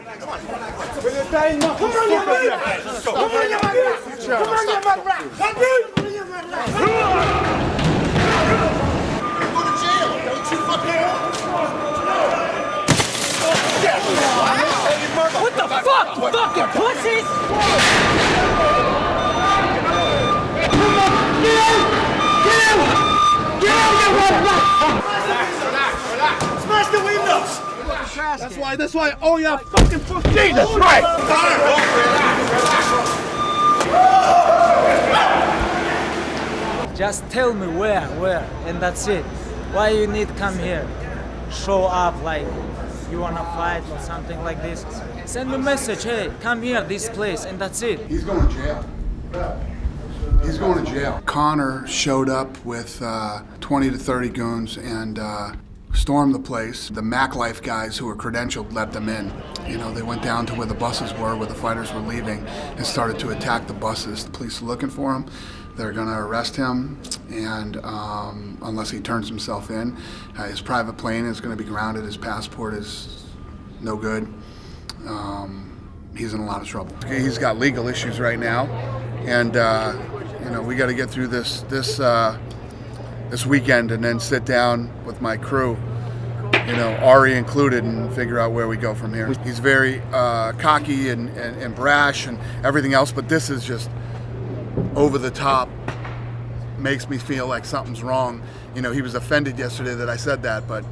Come on, you mate! Come on, you mate! Come on, you mate! Go to jail! Don't you fucking... What the fuck? You fucking pussies! Smash the windows! That's why I owe you a fucking Jesus Christ! Just tell me where, and that's it. Why you need come here? Show up like you wanna fight or something like this. Send me a message, hey, come here, this place, and that's it. He's going to jail. He's going to jail. Connor showed up with 20 to 30 goons and stormed the place. The Mac Life guys who were credentialed let them in. You know, they went down to where the buses were, where the fighters were leaving, and started to attack the buses. The police are looking for him. They're going to arrest him, and unless he turns himself in, his private plane is going to be grounded. His passport is no good. He's in a lot of trouble. He's got legal issues right now, and you know, we got to get through this weekend, and then sit down with my crew, you know, Ari included, and figure out where we go from here. He's very cocky and brash and everything else, but this is just over the top. Makes me feel like something's wrong. You know, he was offended yesterday that I said that, but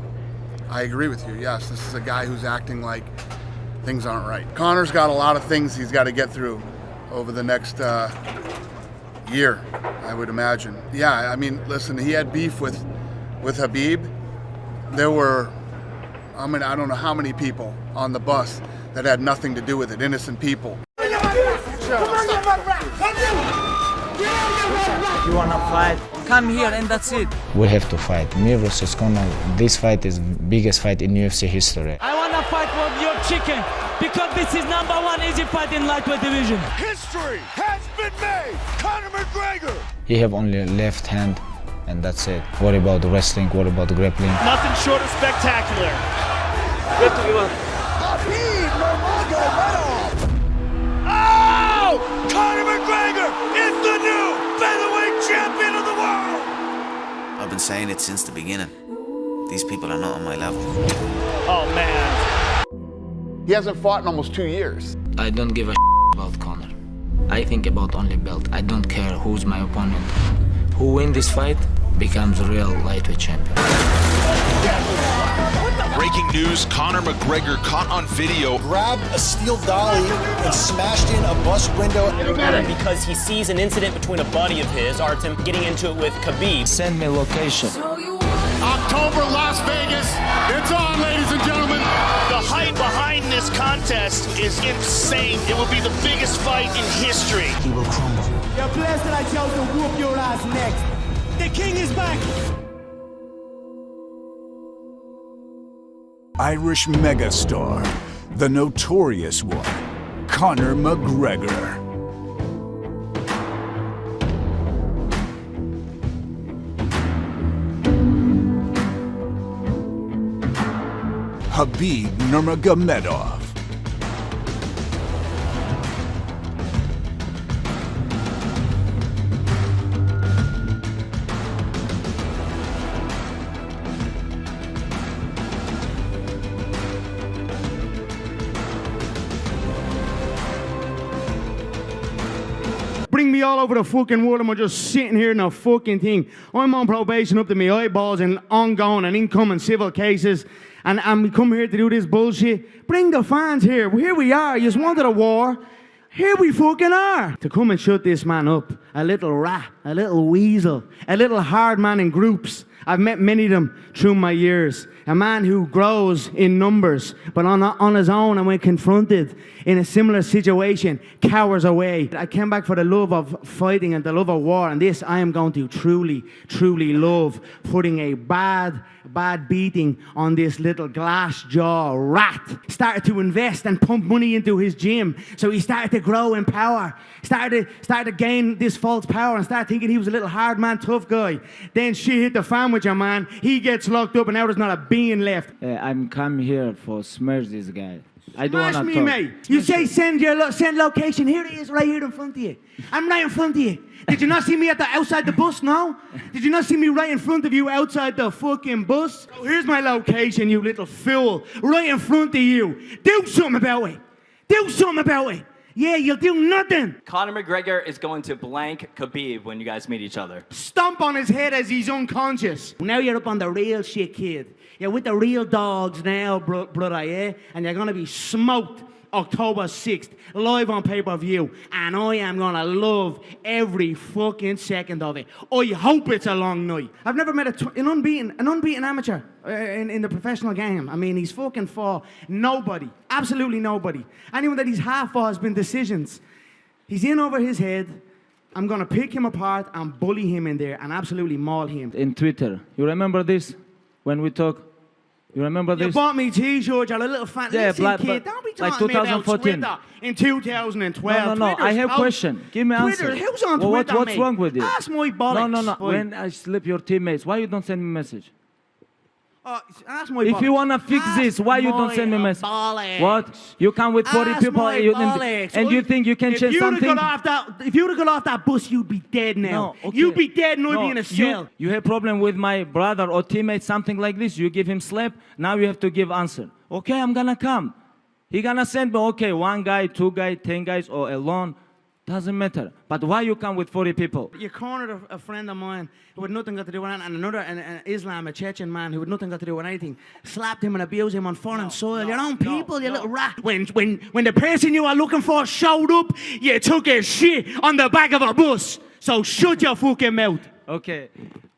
I agree with you. Yes, this is a guy who's acting like things aren't right. Connor's got a lot of things he's got to get through over the next year, I would imagine. Yeah, I mean, listen, he had beef with Khabib. There were, I mean, I don't know how many people on the bus that had nothing to do with it, innocent people. You wanna fight? Come here, and that's it. We have to fight. Me versus Conor. This fight is biggest fight in UFC history. I wanna fight for your chicken because this is #1 easy fight in lightweight division. History has been made! Conor McGregor! He have only left hand, and that's it. What about wrestling? What about grappling? Nothing short of spectacular. Khabib Nurmagomedov! Oh! Conor McGregor is the new featherweight champion of the world! I've been saying it since the beginning. These people are not on my level. Oh man. He hasn't fought in almost 2 years. I don't give a about Conor. I think about only belt. I don't care who's my opponent. Who win this fight becomes a real lightweight champion. Breaking news, Conor McGregor caught on video. Grabbed a steel dolly and smashed in a bus window. Because he sees an incident between a buddy of his, Artem, getting into it with Khabib. Send me location. October, Las Vegas. It's on, ladies and gentlemen. The hype behind this contest is insane. It will be the biggest fight in history. He will crumble. You're blessed that I chose to whoop your ass next. The king is back. Irish megastar, the notorious one, Conor McGregor. Khabib Nurmagomedov. Bring me all over the fucking world, and I'm just sitting here in a fucking thing. I'm on probation up to my eyeballs and ongoing and incoming civil cases, and we come here to do this bullshit. Bring the fans here. Here we are. You just wanted a war. Here we fucking are. To come and shut this man up. A little rat, a little weasel, a little hard man in groups. I've met many of them through my years. A man who grows in numbers, but on his own, and when confronted in a similar situation, cowers away. I came back for the love of fighting and the love of war, and this I am going to truly, truly love. Putting a bad beating on this little glass jaw rat. Started to invest and pump money into his gym, so he started to grow in power. Started to gain this false power and started thinking he was a little hard man, tough guy. Then shit hit the fan with your man. He gets locked up, and now there's not a being left. I'm come here for smash this guy. I don't Smash want me, to talk. mate. You say send location. Here it is, right here in front of you. I'm right in front of you. Did you not see me outside the bus now? Did you not see me right in front of you outside the fucking bus? Oh, here's my location, you little fool. Right in front of you. Do something about it. Do something about it. Yeah, you'll do nothing. Conor McGregor is going to blank Khabib when you guys meet each other. Stomp on his head as he's unconscious. Now you're up on the real shit, kid. You're with the real dogs now, brother, yeah? And you're gonna be smoked October 6th, live on pay-per-view. And I am gonna love every fucking second of it. I hope it's a long night. I've never met an unbeaten amateur in the professional game. I mean, he's fucking fought nobody, absolutely nobody. Anyone that he's half fought has been decisions. He's in over his head. I'm gonna pick him apart and bully him in there and absolutely maul him. In Twitter, you remember this? When we talk, you remember this? You bought me t-shirts, you're a little fan. Yeah, Listen, kid, don't be like talking about 2014. Twitter in 2012. No. I have Twitter's question. Give me answer. Twitter, who's on Twitter, What's mate? wrong with you? Ask my bollocks. No. Boy. When I slip your teammates, why you don't send me message? Ask my If bollocks. you wanna fix this, why you don't send me message? Bollocks. What? You come with 40 Ask people my and you think you can if change you'd something? If you'd have got off that bus, you'd be dead now. No, okay. You'd be dead and I'd be in a you, cell. you have problem with my brother or teammate, something like this. You give him slap. Now you have to give answer. Okay, I'm gonna come. He gonna send me, okay, 1 guy, 2 guys, 10 guys, or alone. Doesn't matter. But why you come with 40 people? You cornered a friend of mine who had nothing got to do with it, and another, an Islam, a Chechen man who had nothing got to do with anything, slapped him and abused him on foreign soil. Your own people, you little rat. When the person you are looking for showed up, you took a shit on the back of a bus. So shut your fucking mouth. Okay.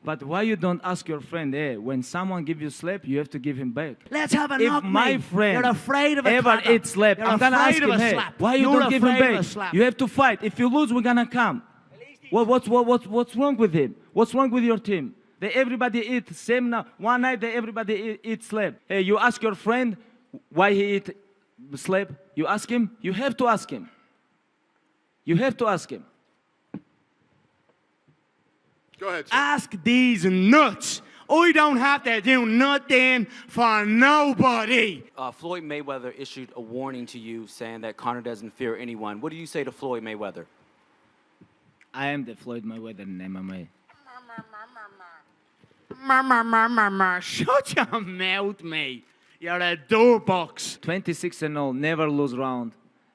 But why you don't ask your friend, hey, when someone give you slap, you have to give him back? Let's have a If knock, my mate. friend You're afraid of a ever clapper. eats slap, You're I'm gonna ask afraid of him, a hey, slap. why you You're don't give him afraid of a back? slap. You have to fight. If you lose, we're gonna come. What's wrong with him? What's wrong with your team? They everybody eat same now. One night they everybody eat slap. Hey, you ask your friend why he eat slap. You ask him. You have to ask him. You have to ask him. Go ahead, sir. Ask these nuts. I don't have to do nothing for nobody. Floyd Mayweather issued a warning to you saying that Conor doesn't fear anyone. What do you say to Floyd Mayweather? I am the Floyd Mayweather in MMA. Shut your mouth, mate. You're a doorbox. 26-0, never lose round.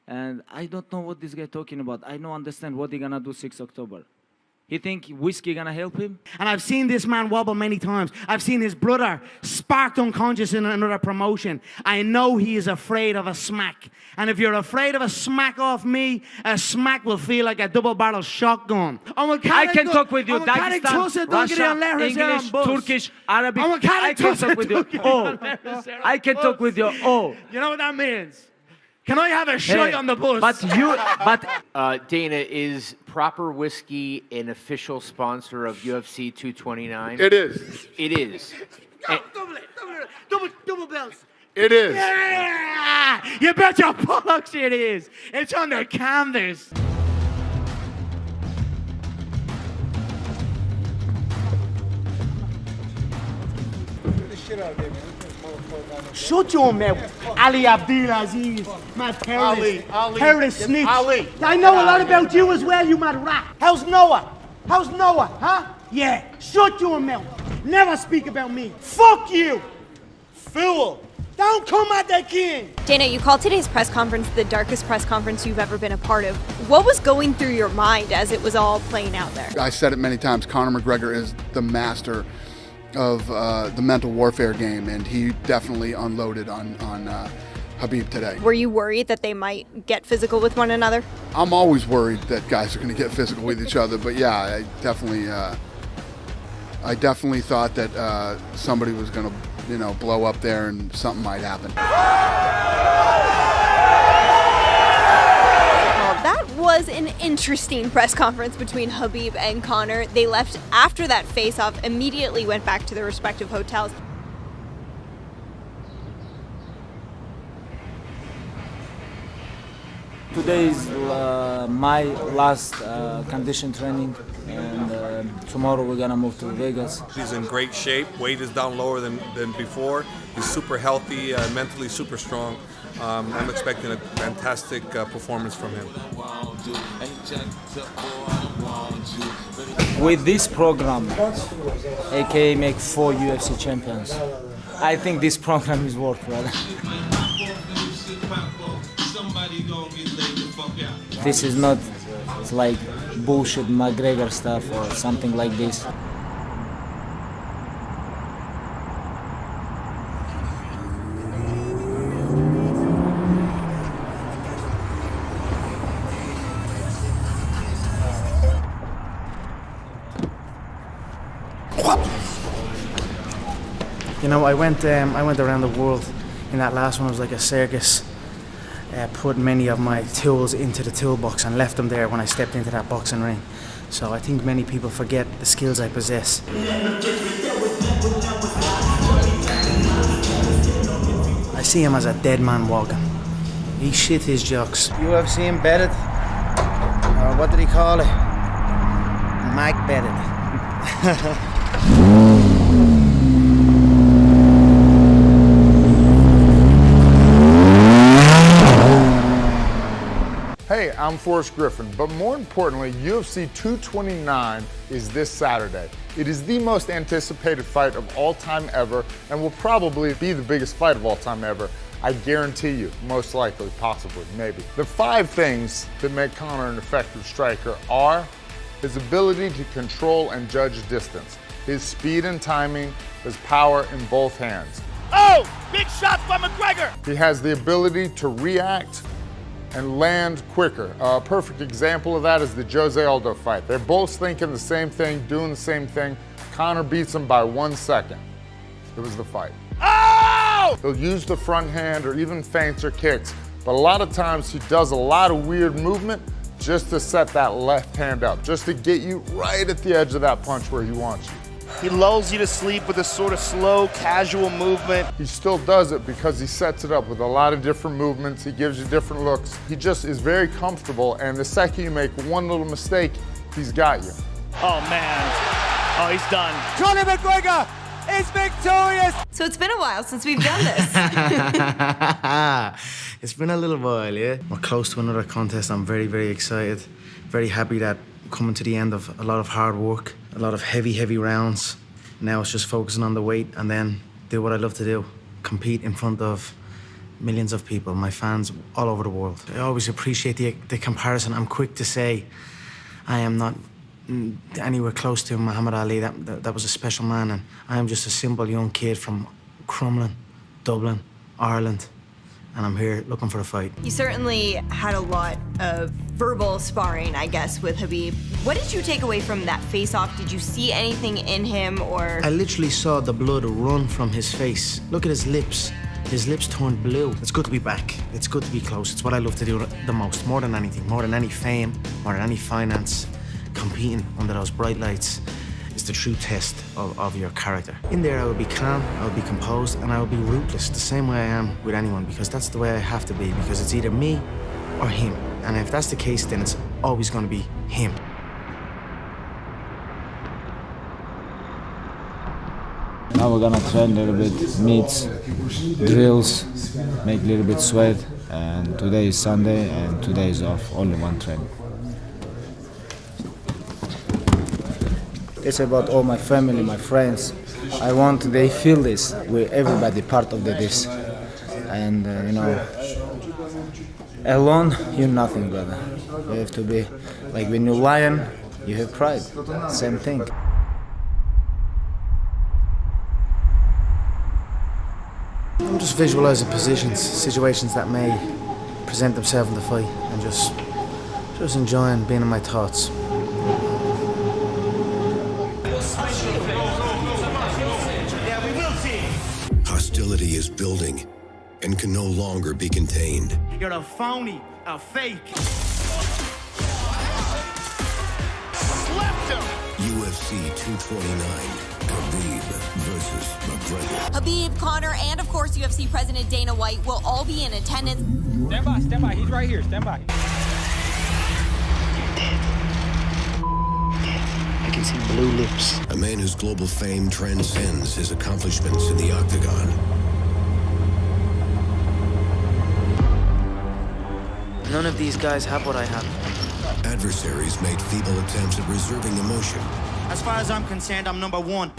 And I don't know what this guy talking about. I don't understand what he gonna do 6 October. He think whiskey gonna help him? And I've seen this man wobble many times. I've seen his brother sparked unconscious in another promotion. I know he is afraid of a smack. And if you're afraid of a smack off me, a smack will feel like a double-barrel shotgun. I can talk with you. Dagestan, Russia, English, Turkish, Arabic. I can talk with you. Oh, I can talk with you. Oh. You know what that means? Can I have a shot on the bus? Dana, is Proper Whiskey an official sponsor of UFC 229? It is. It is. Double bells. It is. Yeah! You bet your bollocks it is. It's on the canvas. Shut your mouth. Ali Abdulaziz, mad terrorist. Ali. Terrorist snitch. Ali. I know a lot about you as well, you mad rat. How's Noah? How's Noah, huh? Yeah, shut your mouth. Never speak about me. Fuck you. Fool. Don't come at the king. Dana, you called today's press conference the darkest press conference you've ever been a part of. What was going through your mind as it was all playing out there? I said it many times, Conor McGregor is the master of the mental warfare game, and he definitely unloaded on Khabib today. Were you worried that they might get physical with one another? I'm always worried that guys are going to get physical with each other, but yeah, I definitely thought that somebody was going to, blow up there and something might happen. That was an interesting press conference between Khabib and Conor. They left after that face-off, immediately went back to their respective hotels. Today is my last condition training, and tomorrow we're gonna move to Vegas. He's in great shape. Weight is down lower than before. He's super healthy, mentally super strong. I'm expecting a fantastic performance from him. With this program, aka make 4 UFC champions, I think this program is worth, brother. This is not like bullshit McGregor stuff or something like this. You know, I went around the world. In that last one, it was like a circus. Put many of my tools into the toolbox and left them there when I stepped into that boxing ring. So I think many people forget the skills I possess. I see him as a dead man walking. He shit his jocks. UFC embedded, or what did he call it? Mike bedded. Hey, I'm Forrest Griffin, but more importantly, UFC 229 is this Saturday. It is the most anticipated fight of all time ever, and will probably be the biggest fight of all time ever. I guarantee you, most likely, possibly, maybe. The 5 things that make Conor an effective striker are his ability to control and judge distance, his speed and timing, his power in both hands. Oh, big shots by McGregor. He has the ability to react and land quicker. A perfect example of that is the Jose Aldo fight. They're both thinking the same thing, doing the same thing. Conor beats him by 1 second. It was the fight. Oh! He'll use the front hand or even feints or kicks, but a lot of times he does a lot of weird movement just to set that left hand up, just to get you right at the edge of that punch where he wants you. He lulls you to sleep with a sort of slow, casual movement. He still does it because he sets it up with a lot of different movements. He gives you different looks. He just is very comfortable, and the second you make one little mistake, he's got you. Oh, man. Oh, he's done. Conor McGregor is victorious! So it's been a while since we've done this. It's been a little while, yeah? We're close to another contest. I'm very, very excited. Very happy that coming to the end of a lot of hard work, a lot of heavy rounds. Now it's just focusing on the weight and then do what I love to do. Compete in front of millions of people, my fans all over the world. I always appreciate the comparison. I'm quick to say I am not anywhere close to Muhammad Ali. That was a special man, and I am just a simple young kid from Crumlin, Dublin, Ireland, and I'm here looking for a fight. You certainly had a lot of verbal sparring, I guess, with Khabib. What did you take away from that face-off? Did you see anything in him, or? I literally saw the blood run from his face. Look at his lips. His lips turned blue. It's good to be back. It's good to be close. It's what I love to do the most, more than anything, more than any fame, more than any finance. Competing under those bright lights is the true test of your character. In there, I would be calm, I would be composed, and I would be ruthless, the same way I am with anyone, because that's the way I have to be, because it's either me or him. And if that's the case, then it's always going to be him. Now we're gonna train a little bit, meets, drills, make a little bit sweat, and today is Sunday, and today is off, only one training. It's about all my family, my friends. I want they feel this. We're everybody part of this. And you know, alone you're nothing, brother. You have to be like when you're lion, you have pride. Same thing. I'm just visualizing positions, situations that may present themselves in the fight, and just enjoying being in my thoughts. Hostility is building and can no longer be contained. You're a phony, a fake. Left him. UFC 229, Khabib versus McGregor. Khabib, Conor, and of course UFC President Dana White will all be in attendance. Stand by, he's right here, stand by. I can see blue lips. A man whose global fame transcends his accomplishments in the octagon. None of these guys have what I have. Adversaries made feeble attempts at reserving emotion. As far as I'm concerned, I'm number one.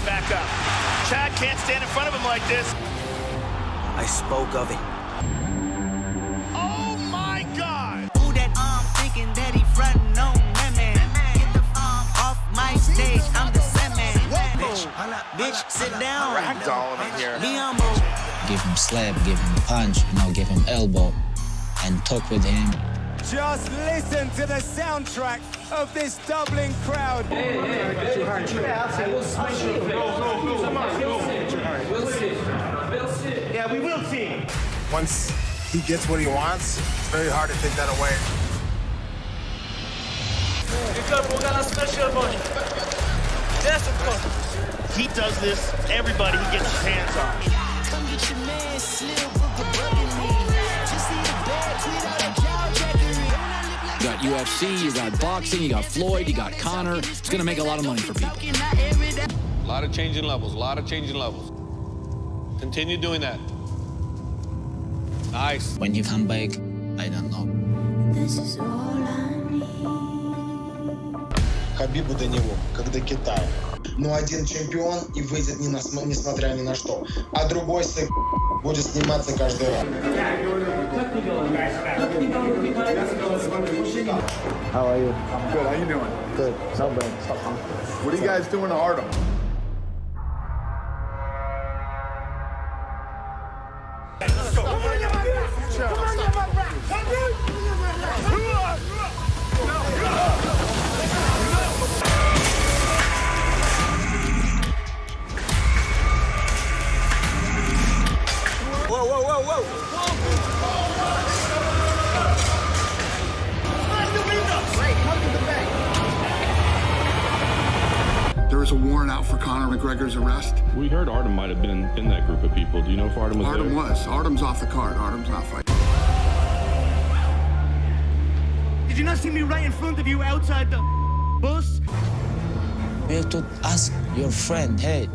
Back up. Chad can't stand in front of him like this. I spoke of it. Oh my God! Who that thinking that he frontin' on that man? Get the off my stage, I'm the same man. Bitch, sit down. Ragdoll in here. Be humble. Give him slap, give him punch, give him elbow, and talk with him. Just listen to the soundtrack of this Dublin crowd. Yeah, we will see. Once he gets what he wants, it's very hard to take that away. Yes, of course. He does this, everybody he gets his hands on. Come get your man, Slim, bugging me. Just see the bad tweet out of cow jackery. You got UFC, you got boxing, you got Floyd, you got Conor. It's gonna make a lot of money for people. A lot of changing levels, a lot of changing levels. Continue doing that. Nice. When you come back, I don't know. This is all I need. Хабибу до него, как до Китая. Но один чемпион и выйдет несмотря ни на что. А другой будет сниматься каждый раз. How are you? I'm good. How you doing? Good. Not bad. What are you guys doing to Artem? There is a warrant out for Conor McGregor's arrest. We heard Artem might have been in that group of people. Do you know if Artem was Artem there? was. Artem's off the card. Artem's not fighting. Did you not see me right in front of you outside the bus? You have to ask your friend, hey,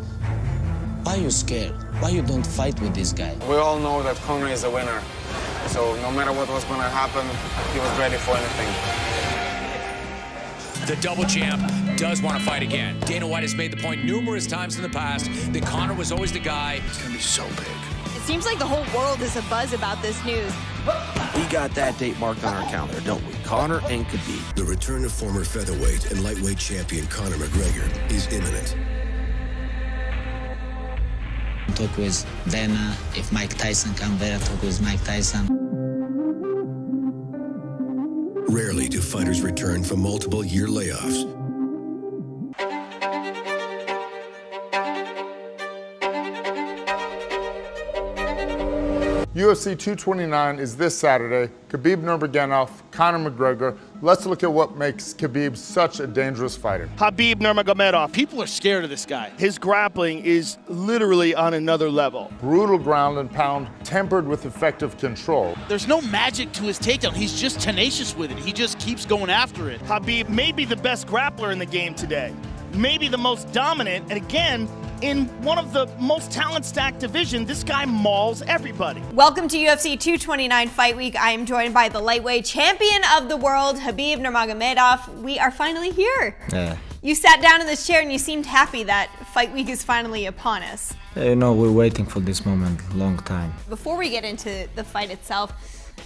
why you scared? Why you don't fight with this guy? We all know that Conor is a winner. So no matter what was going to happen, he was ready for anything. The double champ does want to fight again. Dana White has made the point numerous times in the past that Conor was always the guy. It's going to be so big. It seems like the whole world is abuzz about this news. We got that date marked on our calendar, don't we? Conor and Khabib. The return of former featherweight and lightweight champion Conor McGregor is imminent. Talk with Dana. If Mike Tyson come there, talk with Mike Tyson. Rarely do fighters return from multiple-year layoffs. UFC 229 is this Saturday. Khabib Nurmagomedov, Conor McGregor. Let's look at what makes Khabib such a dangerous fighter. Khabib Nurmagomedov. People are scared of this guy. His grappling is literally on another level. Brutal ground and pound, tempered with effective control. There's no magic to his takedown. He's just tenacious with it. He just keeps going after it. Khabib may be the best grappler in the game today. Maybe the most dominant, and again, in one of the most talent-stacked divisions, this guy mauls everybody. Welcome to UFC 229 Fight Week. I am joined by the lightweight champion of the world, Khabib Nurmagomedov. We are finally here. Yeah. You sat down in this chair and you seemed happy that Fight Week is finally upon us. You know, we're waiting for this moment a long time. Before we get into the fight itself,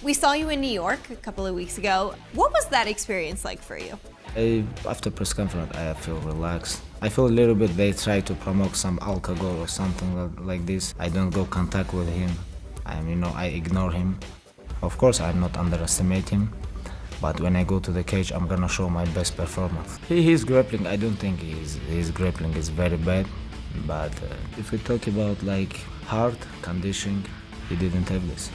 we saw you in New York a couple of weeks ago. What was that experience like for you? After press conference, I feel relaxed. I feel a little bit they try to promote some alcohol or something like this. I don't go contact with him. I ignore him. Of course, I'm not underestimate him. But when I go to the cage, I'm gonna show my best performance. His grappling, I don't think his grappling is very bad. But if we talk about like hard conditioning, he didn't have this.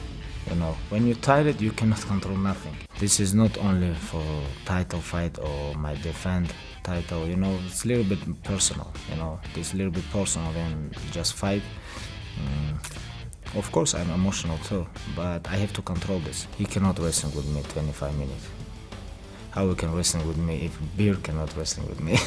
You know, when you're tired, you cannot control nothing. This is not only for title fight or my defend title, you know, it's a little bit personal, you know, it's a little bit personal than just fight. Of course, I'm emotional too, but I have to control this. He cannot wrestle with me 25 minutes. How he can wrestle with me if beer cannot wrestle with me?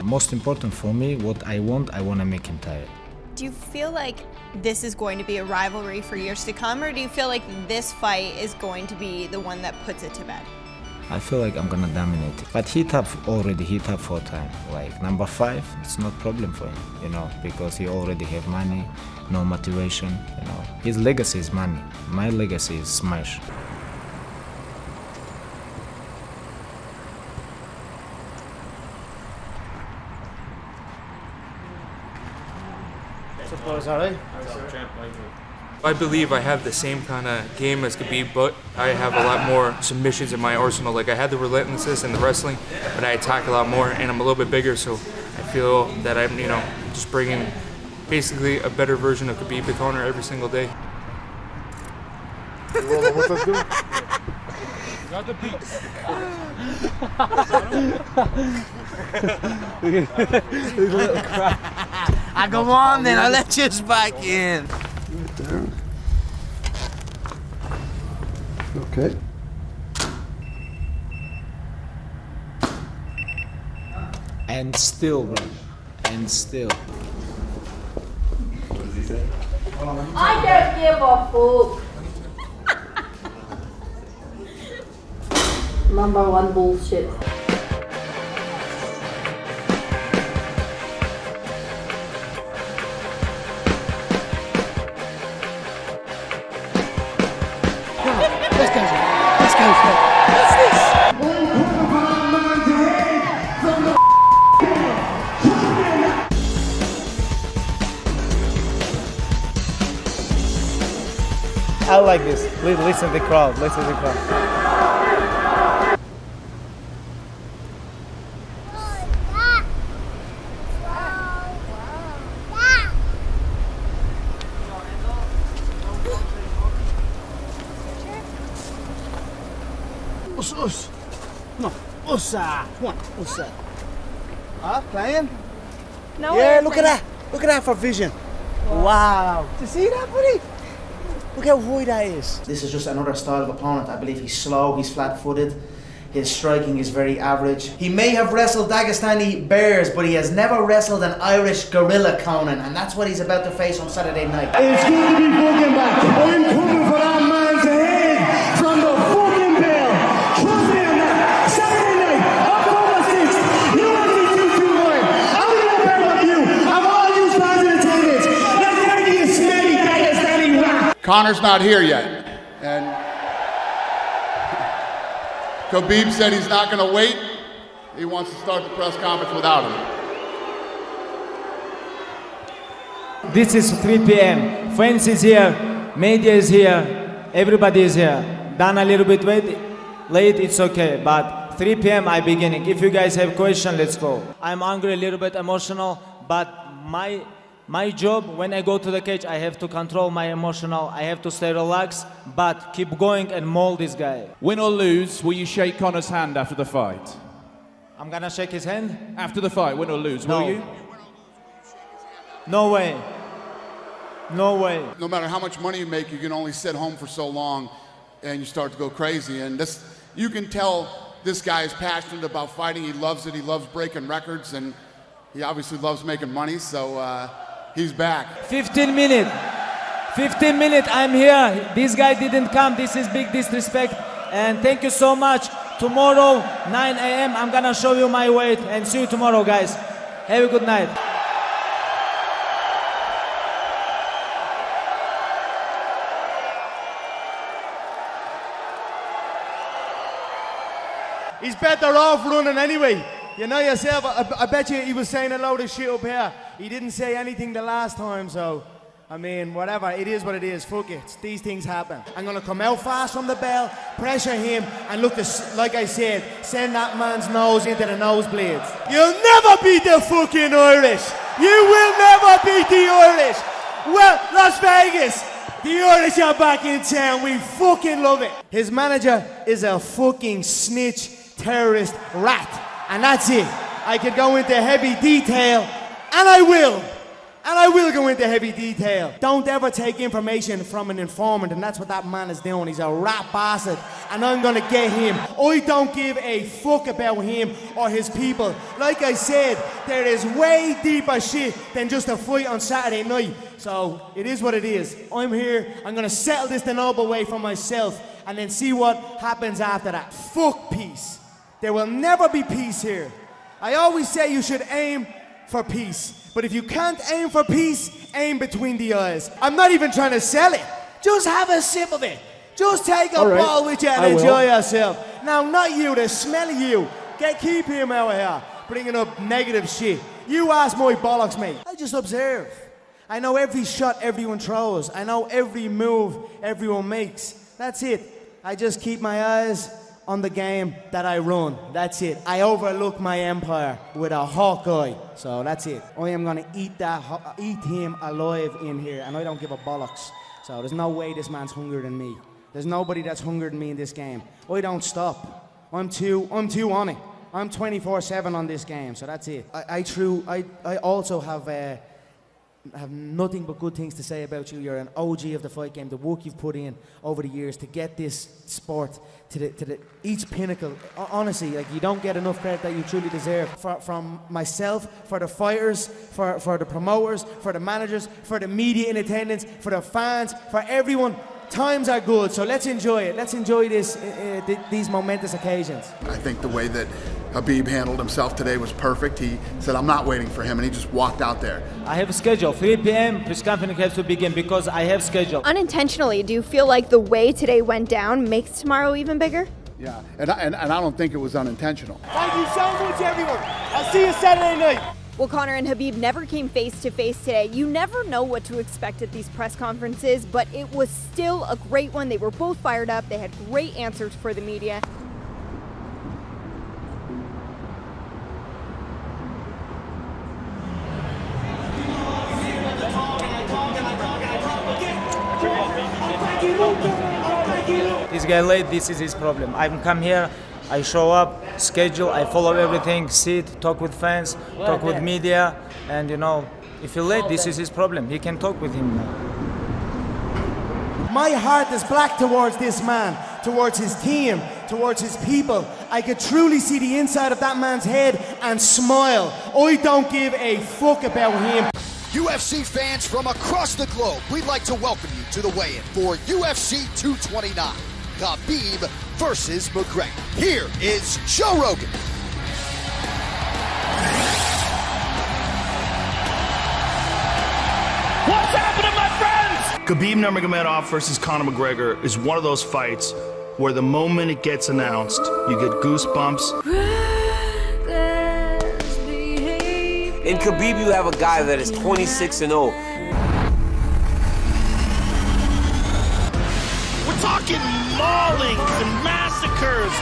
Most important for me, what I want to make him tired. Do you feel like this is going to be a rivalry for years to come, or do you feel like this fight is going to be the one that puts it to bed? I feel like I'm gonna dominate. But he top 4 times. Like number 5, it's not problem for him, you know, because he already have money, no motivation, you know. His legacy is money. My legacy is smash. I believe I have the same kind of game as Khabib, but I have a lot more submissions in my arsenal. Like I had the relentlessness in the wrestling, but I attack a lot more, and I'm a little bit bigger, so I feel that I'm, you know, just bringing basically a better version of Khabib to Conor every single day. Got the beats. Come on then, I'll let you back in. Okay. And still, bro. And still. What does he say? I don't give a fuck. Number one bullshit. Let's go. Let's go. What's this? I like this. Listen to the crowd. Listen to the crowd. Us. No. Usa. Come on. Usa. Playing? No. Yeah, look at that. Look at that for vision. Wow. Do you see that, buddy? Look how wide that is. This is just another style of opponent. I believe he's slow, he's flat-footed. His striking is very average. He may have wrestled Dagestani bears, but he has never wrestled an Irish gorilla, Conan, and that's what he's about to face on Saturday night. It's good to be fucking back. I'm coming for that man's head from the fucking bell. Trust me on that. Saturday night, October 6th, UFC 221. I'm gonna bet on you. Of all you fans in attendance, let's get the smelly Dagestani rap. Conor's not here yet, and Khabib said he's not going to wait. He wants to start the press conference without him. This is 3 p.m. Fans is here, media is here, everybody is here. Done a little bit late, it's okay, but 3 p.m. I beginning. If you guys have question, let's go. I'm angry, a little bit emotional, but my job, when I go to the cage, I have to control my emotional, I have to stay relaxed, but keep going and mold this guy. Win or lose, will you shake Conor's hand after the fight? I'm gonna shake his hand? After the fight, win or lose, No. will you? No way. No way. No matter how much money you make, you can only sit home for so long and you start to go crazy. And this, you can tell this guy is passionate about fighting. He loves it. He loves breaking records, and he obviously loves making money. So he's back. 15 minutes. 15 minutes, I'm here. This guy didn't come. This is big disrespect. And thank you so much. Tomorrow, 9 a.m., I'm gonna show you my weight. And see you tomorrow, guys. Have a good night. He's better off running anyway. You know yourself, I bet you he was saying a load of shit up here. He didn't say anything the last time, so, I mean, whatever, it is what it is, fuck it. These things happen. I'm gonna come out fast from the bell, pressure him, and look, like I said, send that man's nose into the nosebleeds. You'll never beat the fucking Irish! You will never beat the Irish! Well, Las Vegas, the Irish are back in town, we fucking love it. His manager is a fucking snitch, terrorist rat. And that's it. I could go into heavy detail, and I will. And I will go into heavy detail. Don't ever take information from an informant, and that's what that man is doing. He's a rat bastard, and I'm gonna get him. I don't give a fuck about him or his people. Like I said, there is way deeper shit than just a fight on Saturday night. So it is what it is. I'm here, I'm gonna settle this the noble way for myself, and then see what happens after that. Fuck peace. There will never be peace here. I always say you should aim for peace. But if you can't aim for peace, aim between the eyes. I'm not even trying to sell it. Just have a sip of it. Just take a ball with you and enjoy yourself. Now, not you, the smell of you. Keep him out of here, bringing up negative shit. You ask my bollocks, mate. I just observe. I know every shot everyone throws. I know every move everyone makes. That's it. I just keep my eyes on the game that I run. That's it. I overlook my empire with a hawk eye. So that's it. I am gonna eat him alive in here, and I don't give a bollocks. So there's no way this man's hungrier than me. There's nobody that's hungrier than me in this game. I don't stop. I'm too on it. I'm 24/7 on this game. So that's it. I also have nothing but good things to say about you. You're an OG of the fight game. The work you've put in over the years to get this sport to the each pinnacle. Honestly, like, you don't get enough credit that you truly deserve. From myself, for the fighters, for the promoters, for the managers, for the media in attendance, for the fans, for everyone. Times are good, so let's enjoy it. Let's enjoy these momentous occasions. I think the way that Khabib handled himself today was perfect. He said, I'm not waiting for him, and he just walked out there. I have a schedule. 3 p.m. press conference has to begin because I have schedule. Unintentionally, do you feel like the way today went down makes tomorrow even bigger? Yeah, and I don't think it was unintentional. Thank you so much, everyone. I'll see you Saturday night. Well, Conor and Khabib never came face to face today. You never know what to expect at these press conferences, but it was still a great one. They were both fired up. They had great answers for the media. This guy late, this is his problem. I come here, I show up, schedule, I follow everything, sit, talk with fans, talk with media, and if you're late, this is his problem. He can talk with him now. My heart is black towards this man, towards his team, towards his people. I could truly see the inside of that man's head and smile. I don't give a fuck about him. UFC fans from across the globe, we'd like to welcome you to the weigh-in for UFC 229, Khabib versus McGregor. Here is Joe Rogan. What's happening, my friends? Khabib Nurmagomedov versus Conor McGregor is one of those fights where the moment it gets announced, you get goosebumps. In Khabib, you have a guy that is 26-0. We're talking maulings and massacres.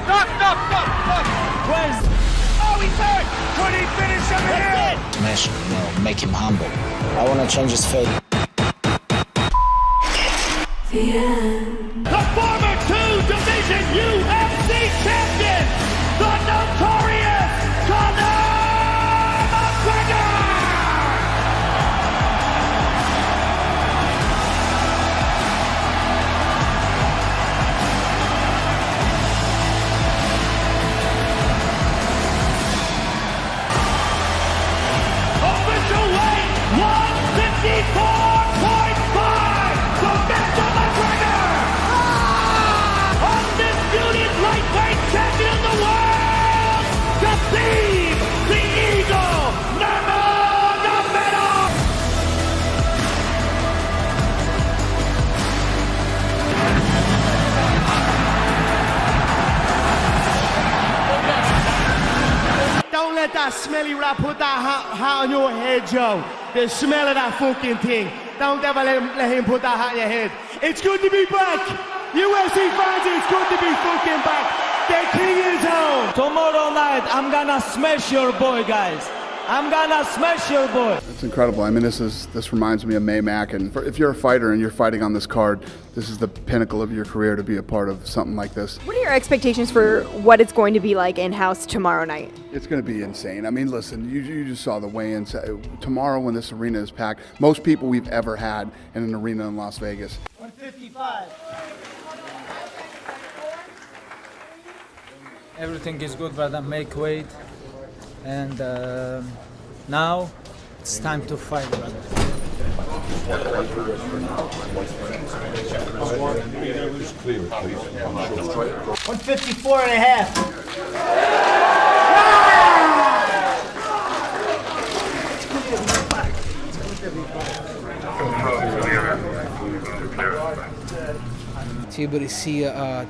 Knock. Where's... Oh, he's hurt. Could he finish him here? Smash him, make him humble. I want to change his fate. The former 2-division UFC champion, the notorious Conor McGregor! Official weight 154.5. The Mr. McGregor, undisputed lightweight champion of the world, Khabib the Eagle Nurmagomedov. Don't let that smelly rat put that hat on your head, Joe. The smell of that fucking thing. Don't ever let him put that hat on your head. It's good to be back. UFC fans, it's good to be fucking back. The king is home. Tomorrow night, I'm gonna smash your boy, guys. I'm gonna smash your boy. It's incredible. I mean, this reminds me of Mac, and if you're a fighter and you're fighting on this card, this is the pinnacle of your career to be a part of something like this. What are your expectations for what it's going to be like in-house tomorrow night? It's going to be insane. I mean, listen, you just saw the weigh-ins. Tomorrow when this arena is packed, most people we've ever had in an arena in Las Vegas. 155. Everything is good, brother. Make weight. And now it's time to fight, brother. 154 and a half. To be able to see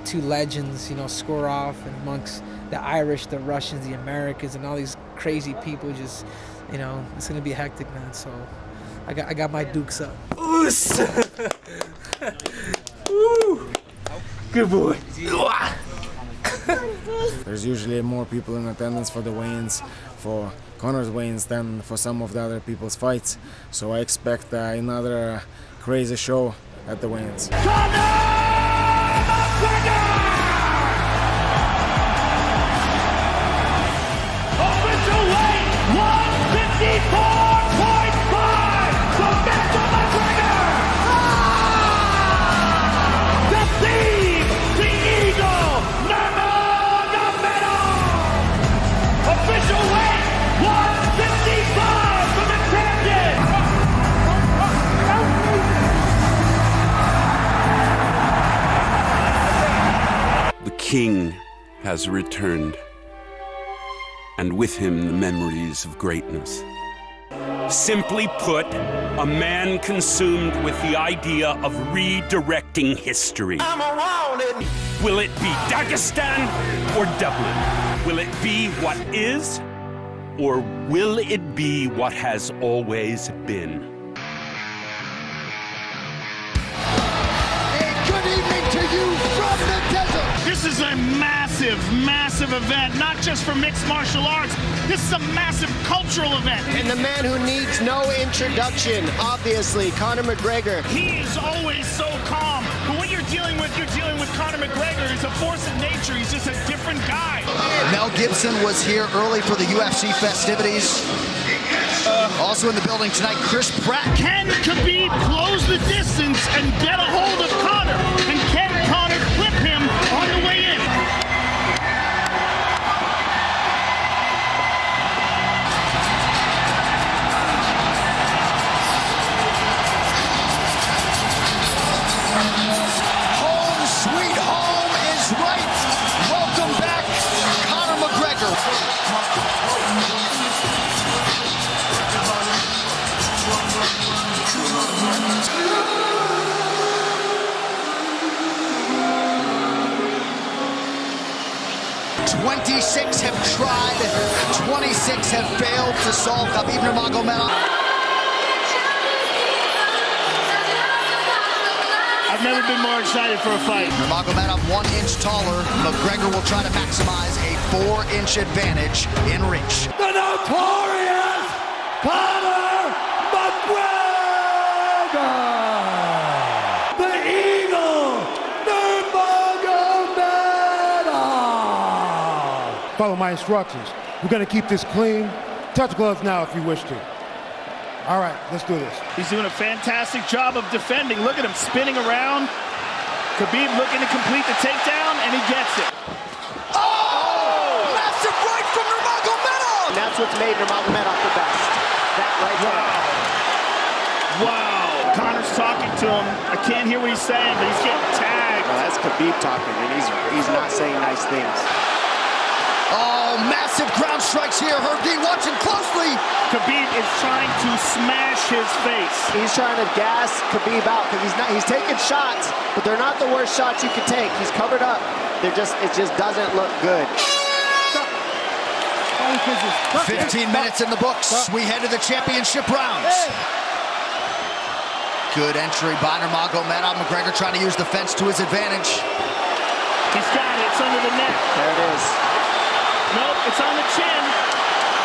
two legends, score off amongst the Irish, the Russians, the Americans, and all these crazy people, just, it's gonna be hectic, man. So I got my dukes up. Oos! Woo! Good boy. There's usually more people in attendance for the weigh-ins, for Conor's weigh-ins, than for some of the other people's fights. So I expect another crazy show at the weigh-ins. Official weight 154.5 for Mr. McGregor. Khabib, the Eagle, Nurmagomedov. Official weight 155 for the champion. The king has returned, and with him the memories of greatness. Simply put, a man consumed with the idea of redirecting history. Will it be Dagestan or Dublin? Will it be what is, or will it be what has always been? Good evening to you from the desert. This is a massive, massive event, not just for mixed martial arts. This is a massive cultural event. And the man who needs no introduction, obviously, Conor McGregor. He is always so calm. But what you're dealing with Conor McGregor. He's a force of nature. He's just a different guy. Mel Gibson was here early for the UFC festivities. Also in the building tonight, Chris Pratt. Can Khabib close the distance and get a hold of Conor? And can Conor clip him on the way in? Home sweet home is right. Welcome back, Conor McGregor. 26 have tried, 26 have failed to solve Khabib Nurmagomedov. I've never been more excited for a fight. Nurmagomedov 1 inch taller. McGregor will try to maximize a 4-inch advantage in reach. The notorious Conor McGregor! The Eagle, Nurmagomedov! Follow my instructions. We're gonna keep this clean. Touch gloves now if you wish to. All right, let's do this. He's doing a fantastic job of defending. Look at him spinning around. Khabib looking to complete the takedown, and he gets it. Oh! Massive right from Nurmagomedov! And that's what's made Nurmagomedov the best. That right there. Wow. Conor's talking to him. I can't hear what he's saying, but he's getting tagged. Well, that's Khabib talking, and he's not saying nice things. Oh, massive ground strikes here. Herb watching closely. Khabib is trying to smash his face. He's trying to gas Khabib out because he's taking shots, but they're not the worst shots you can take. He's covered up. It just doesn't look good. 15 minutes in the books. We head to the championship rounds. Good entry by Nurmagomedov. McGregor trying to use the fence to his advantage. He's got it. It's under the neck. There it is. Nope, it's on the chin.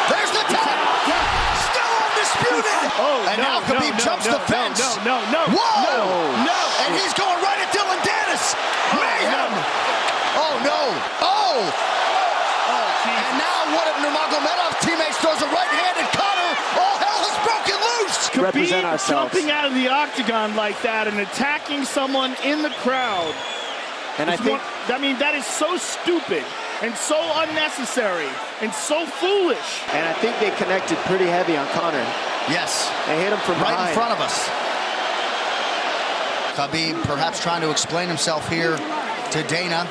There's the tap. And now Khabib jumps the fence. No. Whoa! No. And he's going right at Dylan Dennis. Mayhem! Oh, no. Oh! And now one of Nurmagomedov's teammates throws a right-handed cutter. All hell has broken loose. Khabib jumping out of the octagon like that and attacking someone in the crowd. And that is so stupid and so unnecessary and so foolish. And I think they connected pretty heavy on Conor. Yes. They hit him from right behind. in front of us. Khabib perhaps trying to explain himself here to Dana.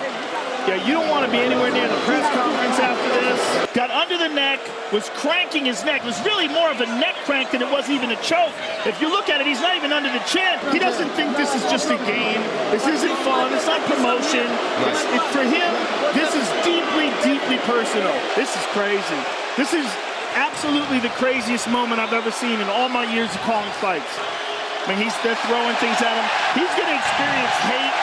Yeah, you don't want to be anywhere near the press conference after this. Got under the neck, was cranking his neck. It was really more of a neck crank than it was even a choke. If you look at it, he's not even under the chin. He doesn't think this is just a game. This isn't fun. It's not promotion. For him, this is deeply, deeply personal. This is crazy. This is absolutely the craziest moment I've ever seen in all my years of calling fights. I mean, they're throwing things at him. He's going to experience hate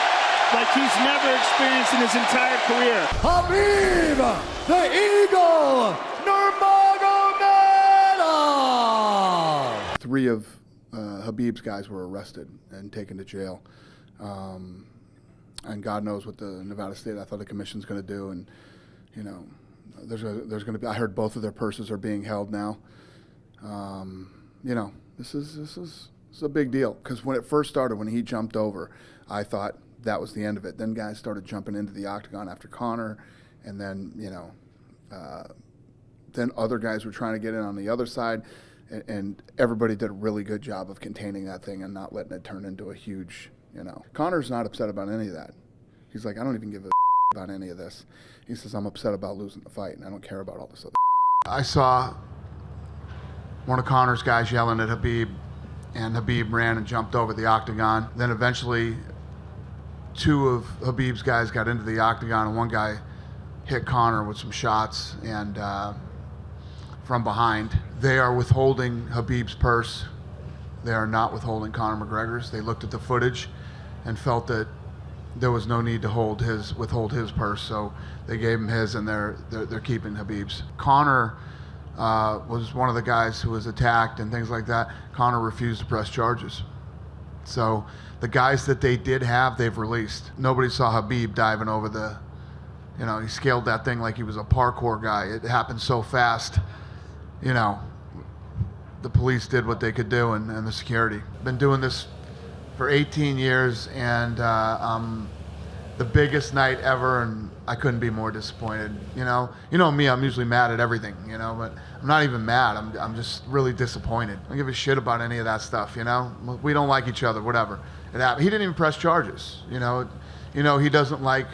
like he's never experienced in his entire career. Khabib, the Eagle, Nurmagomedov. 3 of Khabib's guys were arrested and taken to jail. And God knows what the Nevada State Athletic Commission's going to do. And, you know, there's going to be, I heard both of their purses are being held now. You know, this is a big deal. Because when it first started, when he jumped over, I thought that was the end of it. Then guys started jumping into the octagon after Conor, and then, you know, then other guys were trying to get in on the other side, and everybody did a really good job of containing that thing and not letting it turn into a huge, you know. Conor's not upset about any of that. He's like, I don't even give a about any of this. He says, I'm upset about losing the fight, and I don't care about all this other. I saw one of Conor's guys yelling at Khabib, and Khabib ran and jumped over the octagon. Then eventually 2 of Khabib's guys got into the octagon, and one guy hit Conor with some shots and from behind. They are withholding Khabib's purse. They are not withholding Conor McGregor's. They looked at the footage and felt that there was no need to withhold his purse, so they gave him his, and they're keeping Khabib's. Conor was one of the guys who was attacked and things like that. Conor refused to press charges. So the guys that they did have, they've released. Nobody saw Khabib diving over the, you know, he scaled that thing like he was a parkour guy. It happened so fast, you know. The police did what they could do, and the security. Been doing this for 18 years, and the biggest night ever, and I couldn't be more disappointed. You know me, I'm usually mad at everything, you know, but I'm not even mad. I'm just really disappointed. I don't give a shit about any of that stuff, you know. We don't like each other, whatever. It happened. He didn't even press charges, you know. He doesn't like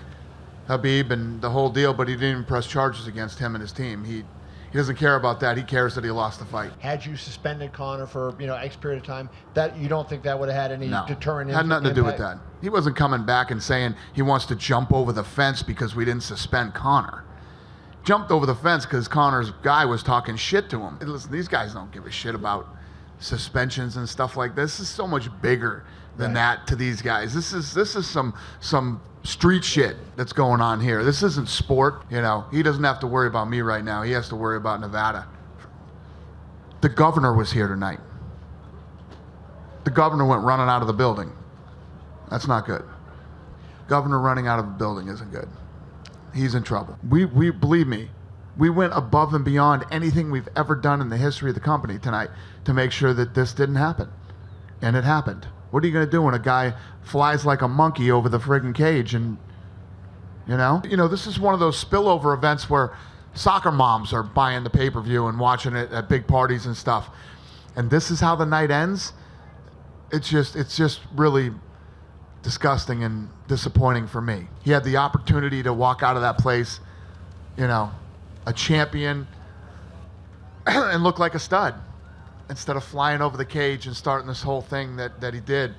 Khabib and the whole deal, but he didn't even press charges against him and his team. He doesn't care about that. He cares that he lost the fight. Had you suspended Conor for X period of time, that you don't think that would have had any deterrent impact? Had nothing to do with that. He wasn't coming back and saying he wants to jump over the fence because we didn't suspend Conor. Jumped over the fence because Conor's guy was talking shit to him. Listen, these guys don't give a shit about suspensions and stuff like this. This is so much bigger than that to these guys. This is some street shit that's going on here. This isn't sport, you know. He doesn't have to worry about me right now. He has to worry about Nevada. The governor was here tonight. The governor went running out of the building. That's not good. Governor running out of the building isn't good. He's in trouble. We believe me, we went above and beyond anything we've ever done in the history of the company tonight to make sure that this didn't happen. And it happened. What are you going to do when a guy flies like a monkey over the friggin' cage? And, you know, this is one of those spillover events where soccer moms are buying the pay-per-view and watching it at big parties and stuff. And this is how the night ends. It's just really disgusting and disappointing for me. He had the opportunity to walk out of that place, you know, a champion and look like a stud, instead of flying over the cage and starting this whole thing that he did.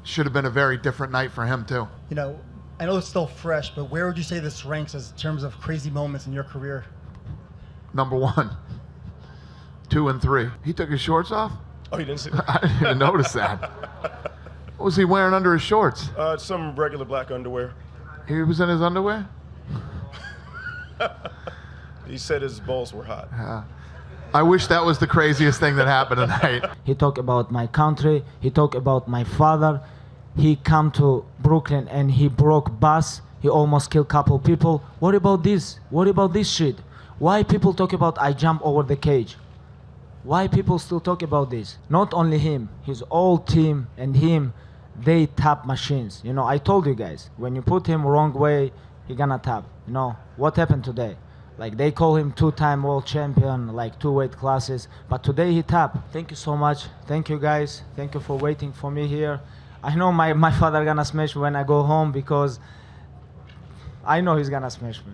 Should have been a very different night for him too. You know, I know it's still fresh, but where would you say this ranks as in terms of crazy moments in your career? Number 1, 2, and 3. He took his shorts off? Oh, you didn't see that? I didn't even notice that. What was he wearing under his shorts? Some regular black underwear. He was in his underwear? He said his balls were hot. I wish that was the craziest thing that happened tonight. He talked about my country. He talked about my father. He come to Brooklyn and he broke bus. He almost killed couple people. What about this? What about this shit? Why people talk about I jump over the cage? Why people still talk about this? Not only him, his whole team and him, they tap machines. You know, I told you guys, when you put him wrong way, he gonna tap. You know, what happened today? Like they call him two-time world champion, like 2 weight classes, but today he tapped. Thank you so much. Thank you guys. Thank you for waiting for me here. I know my father gonna smash me when I go home because I know he's gonna smash me.